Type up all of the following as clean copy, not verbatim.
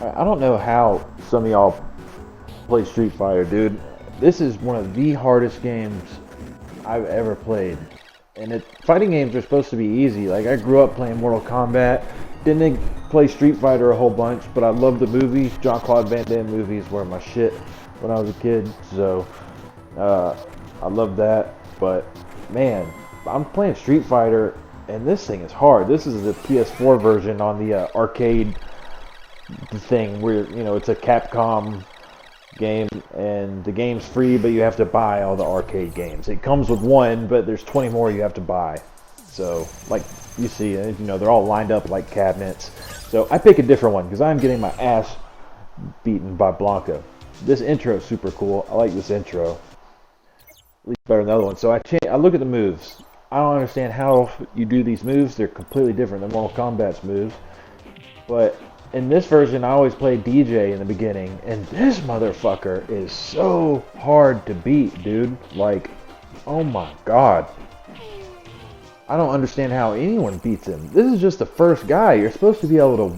I don't know how some of y'all play Street Fighter, dude. This is one of the hardest games I've ever played. And fighting games are supposed to be easy. Like, I grew up playing Mortal Kombat. Didn't play Street Fighter a whole bunch, but I love the movies. Jean-Claude Van Damme movies were my shit when I was a kid. So, I love that. But, man, I'm playing Street Fighter, and this thing is hard. This is the PS4 version on the arcade thing where, it's a Capcom game, and the game's free, but you have to buy all the arcade games. It comes with one, but there's 20 more you have to buy. So, like you see, they're all lined up like cabinets. So I pick a different one because I'm getting my ass beaten by Blanca. This intro is super cool. I like this intro. At least better than the other one. So I look at the moves. I don't understand how you do these moves. They're completely different than Mortal Kombat's moves. But in this version, I always play DJ in the beginning, and this motherfucker is so hard to beat, dude. Like, oh my god. I don't understand how anyone beats him. This is just the first guy. You're supposed to be able to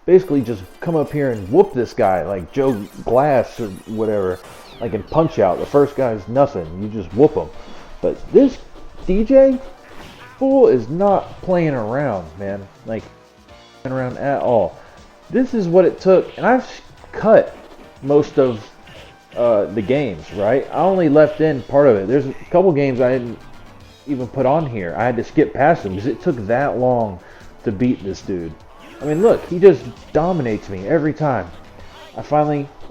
basically just come up here and whoop this guy, like Joe Glass or whatever, like in Punch-Out. The first guy's nothing. You just whoop him. But this DJ fool is not playing around, man. Like, playing around at all. This is what it took, and I've cut most of the games, right? I only left in part of it. There's a couple games I didn't even put on here. I had to skip past them because it took that long to beat this dude. I mean, look, he just dominates me every time. I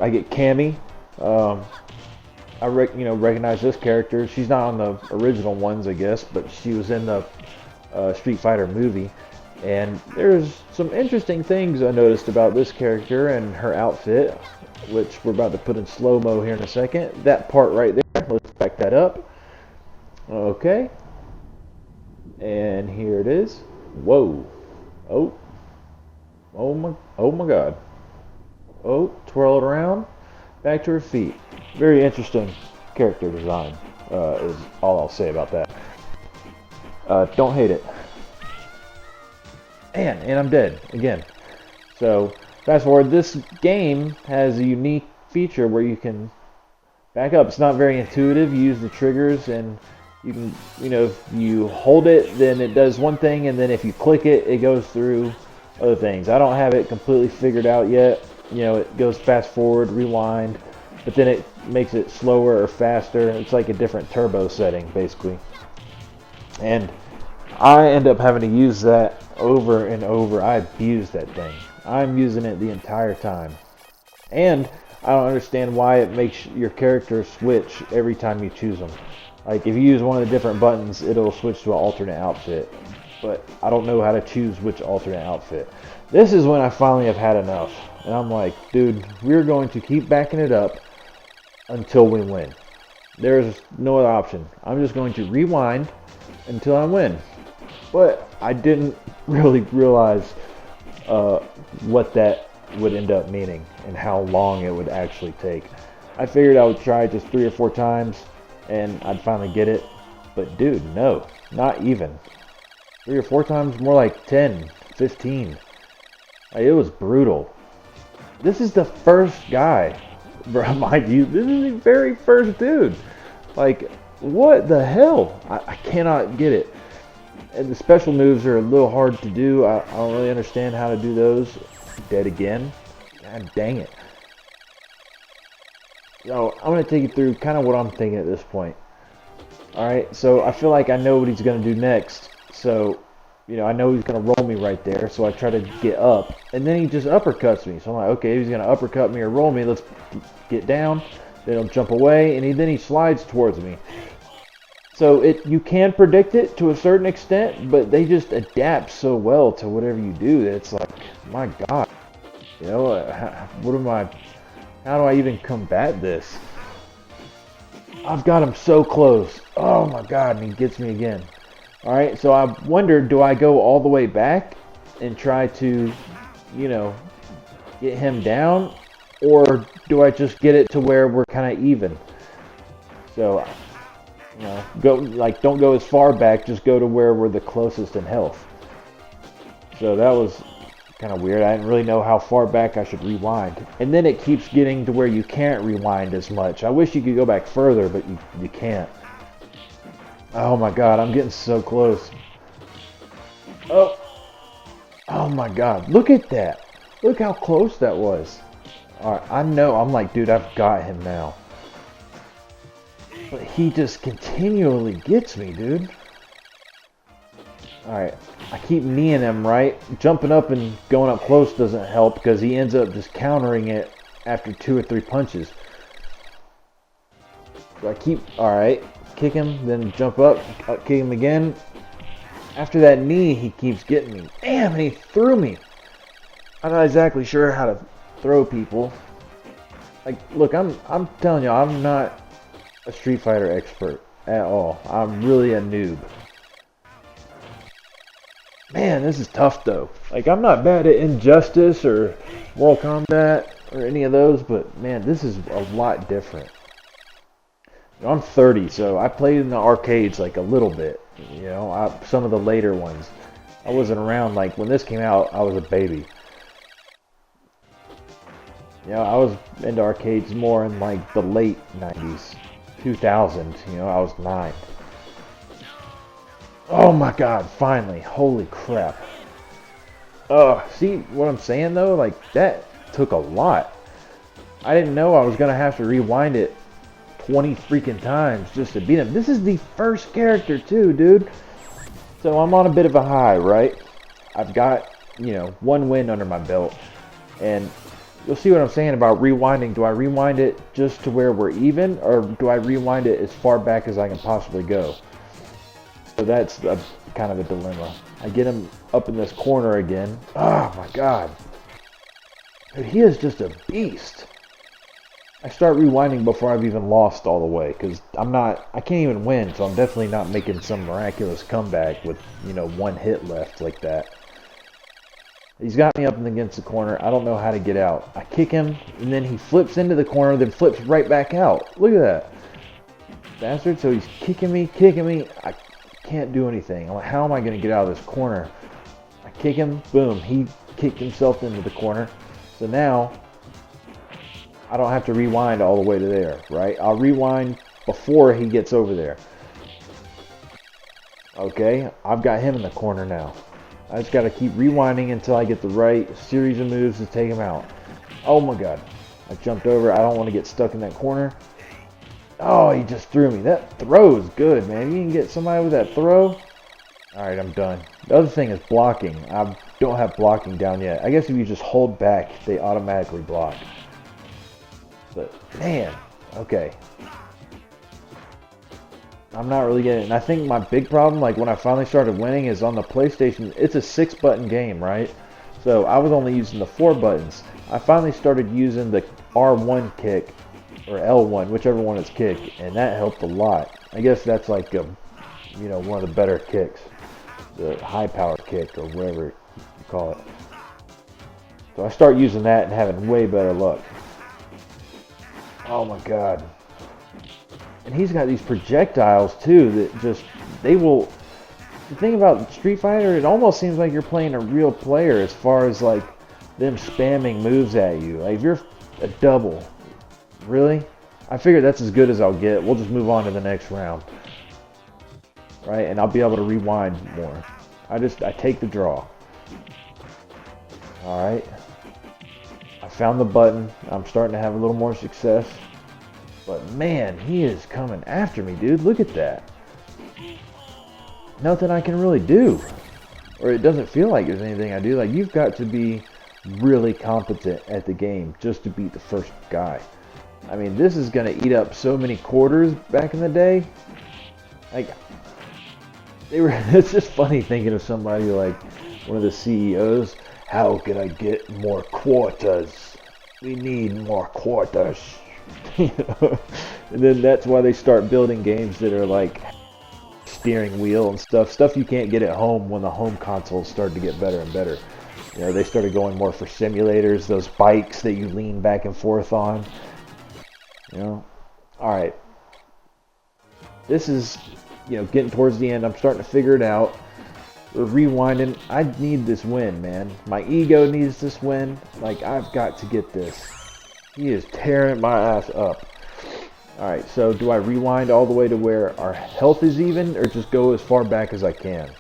get Cammy. I recognize this character. She's not on the original ones, I guess, but she was in the Street Fighter movie. And there's some interesting things I noticed about this character and her outfit, which we're about to put in slow-mo here in a second. That part right there, let's back that up. Okay. And here it is. Whoa. Oh my god. Oh, twirl it around. Back to her feet. Very interesting character design, is all I'll say about that. Don't hate it. And I'm dead again. So fast forward, this game has a unique feature where you can back up. It's not very intuitive. You use the triggers, and you can, if you hold it, then it does one thing, and then if you click it, it goes through other things. I don't have it completely figured out yet. It goes fast forward, rewind, but then it makes it slower or faster. It's like a different turbo setting, basically. And I end up having to use that over and over. I abuse that thing. I'm using it the entire time. And I don't understand why it makes your character switch every time you choose them. Like, if you use one of the different buttons, it'll switch to an alternate outfit. But I don't know how to choose which alternate outfit. This is when I finally have had enough. And I'm like, dude, we're going to keep backing it up until we win. There's no other option. I'm just going to rewind until I win. But I didn't really realize what that would end up meaning and how long it would actually take. I figured I would try just 3 or 4 times and I'd finally get it. But dude, no, not even. 3 or 4 times, more like 10, 15. Like, it was brutal. This is the first guy, mind you, this is the very first dude. Like, what the hell? I cannot get it. And the special moves are a little hard to do. I don't really understand how to do those. Dead again. God dang it. So I'm going to take you through kind of what I'm thinking at this point. Alright, so I feel like I know what he's going to do next. So, I know he's going to roll me right there. So I try to get up. And then he just uppercuts me. So I'm like, okay, he's going to uppercut me or roll me. Let's get down. Then he'll jump away. And then he slides towards me. So you can predict it to a certain extent, but they just adapt so well to whatever you do that it's like, my god, how do I even combat this? I've got him so close. Oh my god, and he gets me again. Alright, so I wondered, do I go all the way back and try to, get him down, or do I just get it to where we're kind of even? So don't go as far back, just go to where we're the closest in health. So that was kind of weird. I didn't really know how far back I should rewind. And then it keeps getting to where you can't rewind as much. I wish you could go back further, but you can't. Oh my god, I'm getting so close. Oh. Oh my god, look at that. Look how close that was. Alright, I know, I'm like, dude, I've got him now. But he just continually gets me, dude. Alright, I keep kneeing him, right? Jumping up and going up close doesn't help because he ends up just countering it after 2 or 3 punches. So I keep, alright, kick him, then jump up, kick him again. After that knee, he keeps getting me. Damn, and he threw me. I'm not exactly sure how to throw people. Like, look, I'm telling you, I'm not a Street Fighter expert at all. I'm really a noob. Man, this is tough though. Like, I'm not bad at Injustice or Mortal Kombat or any of those, but man, this is a lot different. I'm 30, so I played in the arcades like a little bit. You know, some of the later ones. I wasn't around, like, when this came out, I was a baby. You know, I was into arcades more in, like, the late 90s. 2000, you know, I was 9. Oh my god, finally. Holy crap. See what I'm saying, though? Like, that took a lot. I didn't know I was going to have to rewind it 20 freaking times just to beat him. This is the first character too, dude. So I'm on a bit of a high, right? I've got, you know, 1 win under my belt. And you'll see what I'm saying about rewinding. Do I rewind it just to where we're even? Or do I rewind it as far back as I can possibly go? So that's kind of a dilemma. I get him up in this corner again. Oh my god. Dude, he is just a beast. I start rewinding before I've even lost all the way, because I can't even win, so I'm definitely not making some miraculous comeback with, you know, 1 hit left like that. He's got me up against the corner. I don't know how to get out. I kick him, and then he flips into the corner, then flips right back out. Look at that. Bastard, so he's kicking me. I can't do anything. I'm like, how am I going to get out of this corner? I kick him, boom, he kicked himself into the corner. So now I don't have to rewind all the way to there, right? I'll rewind before he gets over there. Okay, I've got him in the corner now. I just got to keep rewinding until I get the right series of moves to take him out. Oh my god. I jumped over. I don't want to get stuck in that corner. Oh, he just threw me. That throw is good, man. You can get somebody with that throw. Alright, I'm done. The other thing is blocking. I don't have blocking down yet. I guess if you just hold back, they automatically block. But, man, okay. I'm not really getting it. And I think my big problem, like when I finally started winning, is on the PlayStation. It's a 6-button game, right? So I was only using the 4 buttons. I finally started using the R1 kick, or L1, whichever one is kick, and that helped a lot. I guess that's like, you know, one of the better kicks. The high power kick, or whatever you call it. So I start using that and having way better luck. Oh my god. And he's got these projectiles too that just, they will, the thing about Street Fighter, it almost seems like you're playing a real player as far as like them spamming moves at you. Like if you're a double, really? I figure that's as good as I'll get. We'll just move on to the next round. Right? And I'll be able to rewind more. I take the draw. Alright. I found the button. I'm starting to have a little more success. But man, he is coming after me, dude. Look at that. Nothing I can really do. Or it doesn't feel like there's anything I do. Like, you've got to be really competent at the game just to beat the first guy. I mean, this is going to eat up so many quarters back in the day. Like, it's just funny thinking of somebody like one of the CEOs. How can I get more quarters? We need more quarters. You know? And then that's why they start building games that are like steering wheel and stuff you can't get at home when the home consoles started to get better and better. You know, they started going more for simulators, those bikes that you lean back and forth on. You know, all right. This is, you know, getting towards the end. I'm starting to figure it out. We're rewinding. I need this win, man. My ego needs this win. Like, I've got to get this. He is tearing my ass up. Alright, so do I rewind all the way to where our health is even, or just go as far back as I can?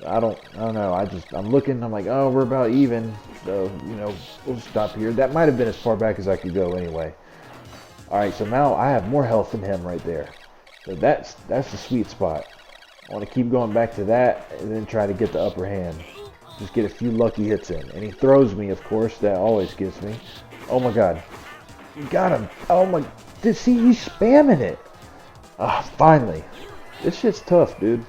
I don't know. I'm looking, I'm like, oh, we're about even. So, you know, we'll stop here. That might have been as far back as I could go anyway. Alright, so now I have more health than him right there. So that's the sweet spot. I want to keep going back to that and then try to get the upper hand. Just get a few lucky hits in. And he throws me, of course. That always gets me. Oh my god. You got him. Oh my... See, he's spamming it. Ah, finally. This shit's tough, dude.